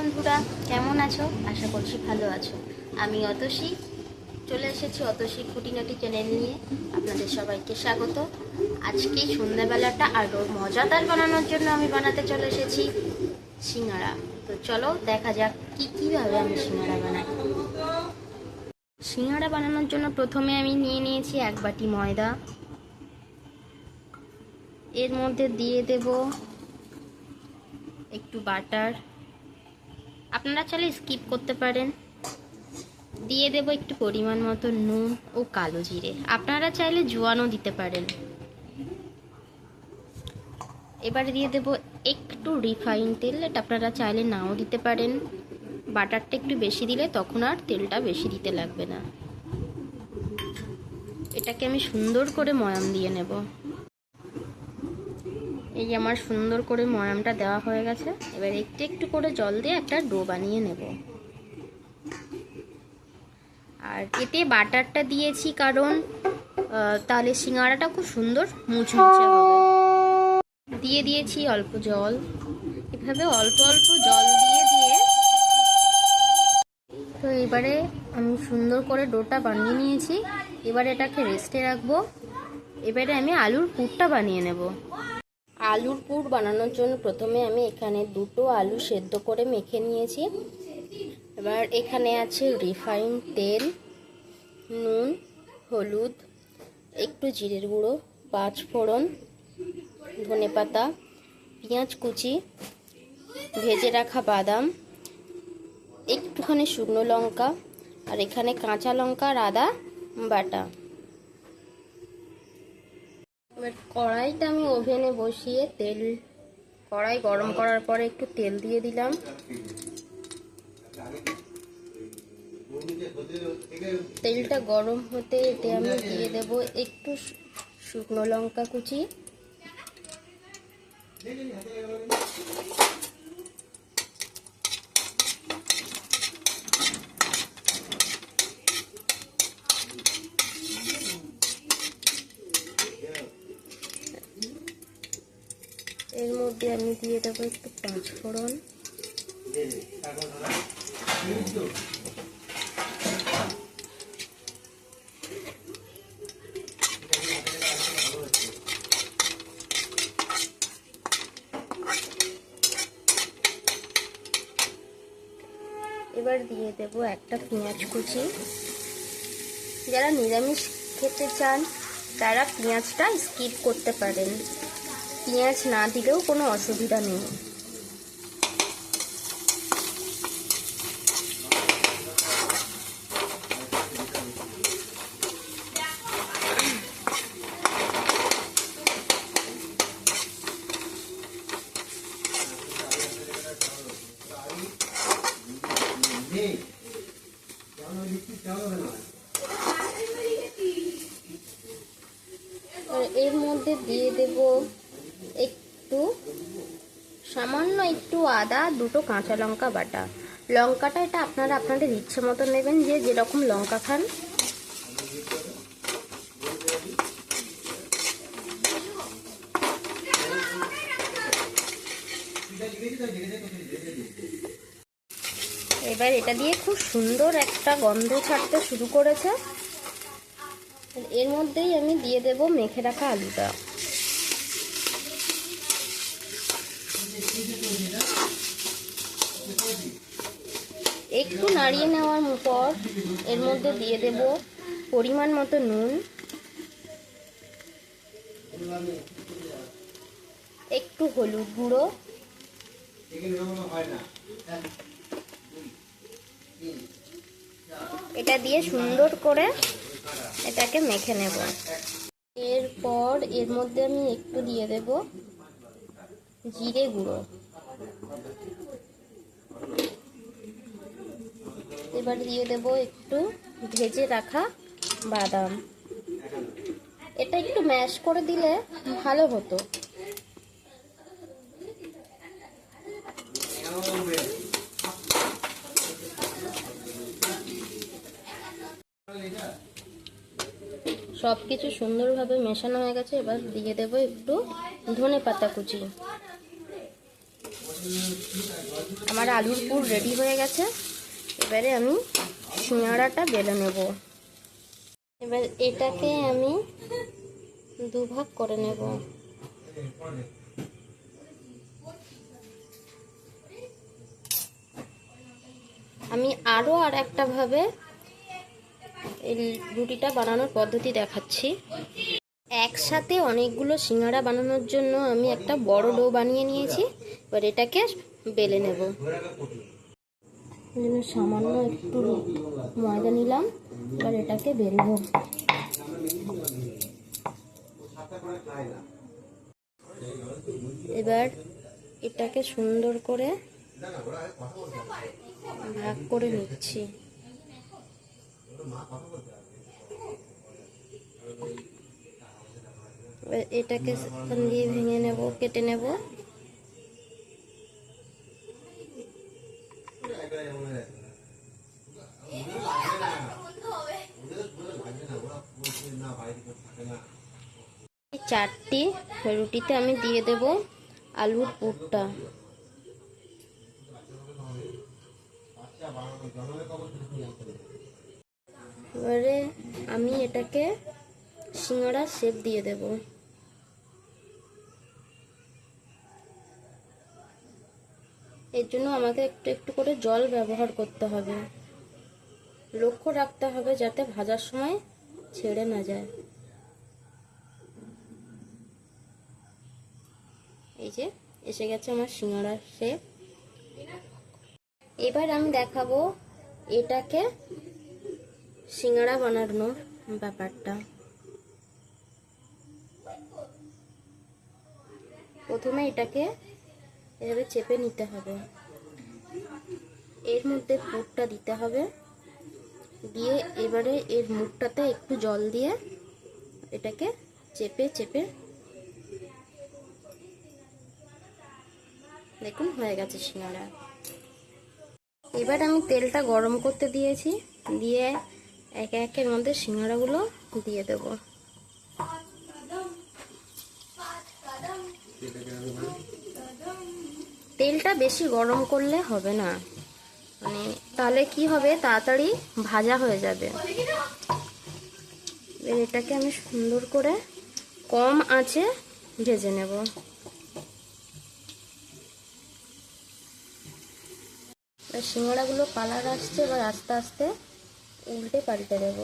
বন্ধুরা, কেমন আছো? আশা করছি ভালো আছো। আমি অতসী চলে এসেছি অতসী খুঁটিনাটি চ্যানেল নিয়ে। আপনাদের সবাইকে স্বাগত। আজকে সন্ধ্যাবেলাটা আরও মজাদার বানানোর জন্য আমি বানাতে চলে এসেছি সিঙ্গাড়া। তো চলো দেখা যাক কীভাবে আমি সিঙ্গাড়া বানাই। সিঙ্গাড়া বানানোর জন্য প্রথমে আমি নিয়ে নিয়েছি 1 বাটি ময়দা। এর মধ্যে দিয়ে দেব একটু বাটার, আপনারা চাইলে স্কিপ করতে পারেন। দিয়ে দেব একটু পরিমাণ মতো নুন ও কালো জিরে, আপনারা চাইলে জোয়ানও দিতে পারেন। এবারে দিয়ে দেব একটু রিফাইন তেল, এটা আপনারা চাইলে নাও দিতে পারেন। বাটারটা একটু বেশি দিলে তখন আর তেলটা বেশি দিতে লাগবে না। এটাকে আমি সুন্দর করে ময়াম দিয়ে নেব। এই আমার সুন্দর করে ময়ামটা দেওয়া হয়ে গেছে। এবার একটু একটু করে জল দিয়ে একটা ডো বানিয়ে নেব। আর এতে বাটারটা দিয়েছি কারণ তাহলে সিঙ্গাড়াটা খুব সুন্দর মুচমুচে হবে। দিয়ে দিয়েছি অল্প জল, এভাবে অল্প অল্প জল দিয়ে তো এবারে আমি সুন্দর করে ডোটা বানিয়ে নিয়েছি। এবারে এটাকে রেস্টে রাখবো। এবারে আমি আলুর পুরটা বানিয়ে নেব। আলুর পুর বানানোর জন্য প্রথমে আমি এখানে 2টো আলু সেদ্ধ করে মেখে নিয়েছি। এবার এখানে আছে রিফাইন তেল, নুন, হলুদ, একটু জিরের গুঁড়ো, 5 ফোড়ন, ধনেপাতা, পেঁয়াজ কুচি, ভেজে রাখা বাদাম, একটুখানি শুকনো লঙ্কা, আর এখানে কাঁচা লঙ্কা আর আদা বাটা। এবার কড়াইটা আমি ওভেনে বসিয়ে কড়াই গরম করার পরে একটু তেল দিয়ে দিলাম। তেলটা গরম হতে এতে আমি দিয়ে দেব একটু শুকনো লঙ্কা কুচি, এর মধ্যে আমি দিয়ে দেবো একটু 5 ফোড়ন, এবার দিয়ে দেব একটা পেঁয়াজ কুচি। যারা নিরামিষ খেতে চান তারা পেঁয়াজটা স্কিপ করতে পারেন, পেঁয়াজ না দিলেও কোনো অসুবিধা নেই। এর মধ্যে দিয়ে দেব একটু সামান্য একটু আদা, 2টো কাঁচা লঙ্কা বাটা। লঙ্কাটা এটা আপনারা আপনাদের ইচ্ছে মতো নেবেন, যে যেরকম লঙ্কা খান। এবার এটা দিয়ে খুব সুন্দর একটা গন্ধ ছাড়তে শুরু করেছে। এর মধ্যেই আমি দিয়ে দেব মেখে রাখা আলুটা। একটু নাড়িয়ে নেওয়ার পর এর মধ্যে দিয়ে দেব পরিমাণ মতো নুন, একটু হলুদ গুঁড়ো, এটা দিয়ে সুন্দর করে এটাকে মেখে নেব। এরপর এর মধ্যে আমি একটু দিয়ে দেব জিরে গুঁড়ো। এবার দিয়ে দেব একটু ভেজে রাখা বাদাম। এটা একটু ম্যাশ করে দিলে ভালো হতো। সবকিছু সুন্দরভাবে মেশানো হয়ে গেছে। এবার দিয়ে দেব একটু ধনেপাতা কুচি। আমার আলুর পুর রেডি হয়ে গেছে। এবারে আমি সিঙ্গাড়াটা বেলে নেব। এবার এটাকে আমি দুভাগ করে নেব। আমি আরও আর একটা ভাবে এই রুটিটা বানানোর পদ্ধতি দেখাচ্ছি। একসাথে অনেকগুলো সিঙ্গাড়া বানানোর জন্য আমি একটা বড় ডো বানিয়ে নিয়েছি। এবার এটাকে বেলে নেব। সামান্য একটু ময়দা নিলাম, এবার এটাকে বেলবো। এবার এটাকে সুন্দর করে ভাগ করে নিচ্ছি। এটাকে দিয়ে ভেঙে নেব, কেটে নেব। চারটি রুটিতে আমি দিয়ে দেব আলুর পুরটা। এবারে আমি এটাকে সিঙ্গাড়া শেপ দিয়ে দেব। এর জন্য আমাকে একটু একটু করে জল ব্যবহার করতে হবে। লক্ষ্য রাখতে হবে যাতে ভাজার সময় ছেড়ে না যায়। এই যে এসে গেছে আমার সিঙ্গাড়ার শেপ। এবার আমি দেখাবো এটাকে সিঙ্গাড়া বানানোর ব্যাপারটা। প্রথমে এটাকে এভাবে চেপে নিতে হবে, এর মধ্যে পুরটা দিতে হবে, দিয়ে এবারে এর মুখটাতে একটু জল দিয়ে এটাকে চেপে চেপে, দেখুন হয়ে গেছে সিঙ্গাড়া। এবার আমি তেলটা গরম করতে দিয়েছি, দিয়ে একে একের মধ্যে সিঙ্গাড়াগুলো দিয়ে দেব। তেলটা বেশি গরম করলে হবে না, মানে তাহলে কি হবে, তাড়াতাড়ি ভাজা হয়ে যাবে। এটাকে আমি সুন্দর করে কম আঁচে ভেজে নেব। সিঙ্গাড়াগুলো কালার আসছে, এবার আস্তে আস্তে উল্টে পাল্টে দেব।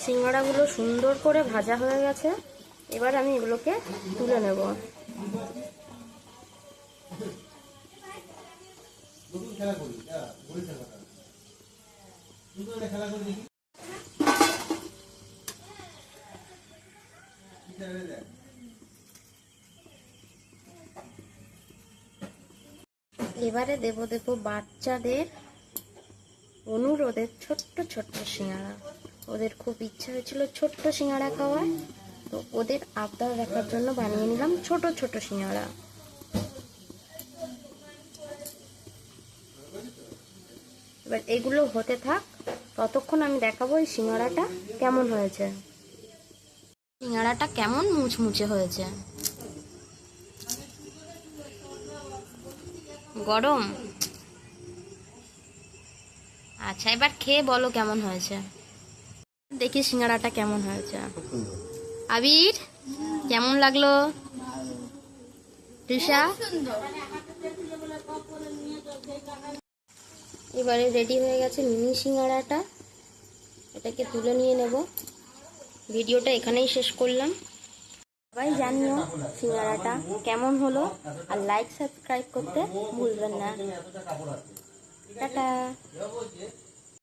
সিঙ্গাড়াগুলো সুন্দর করে ভাজা হয়ে গেছে। এবার আমি এগুলোকে তুলে নেব। এবারে দেব বাচ্চাদের অনুরোধে ছোট্ট ছোট্ট সিঙ্গাড়া। ওদের খুব ইচ্ছা হয়েছিল ছোট্ট সিঙ্গাড়া খাওয়ার, তো ওদের আবদার রাখার জন্য বানিয়ে নিলাম ছোট ছোট সিঙ্গাড়া। এবার এগুলো হতে থাক, ততক্ষণ আমি দেখাবো এই সিঙ্গাড়াটা কেমন হয়েছে। সিঙ্গাড়াটা কেমন মুচমুচে হয়েছে, গরম। আচ্ছা এবার খেয়ে বলো কেমন হয়েছে। দেখি সিঙ্গাড়াটা কেমন হয়েছে। আবির কেমন লাগলো? তৃষা? এবারে রেডি হয়ে গেছে মিনি সিঙ্গাড়াটা। এটাকে তুলে নিয়ে নেব। ভিডিওটা এখানেই শেষ করলাম। সবাই জানিও সিঙ্গাড়াটা কেমন হলো, আর লাইক সাবস্ক্রাইব করতে ভুলবেন না। টাটা।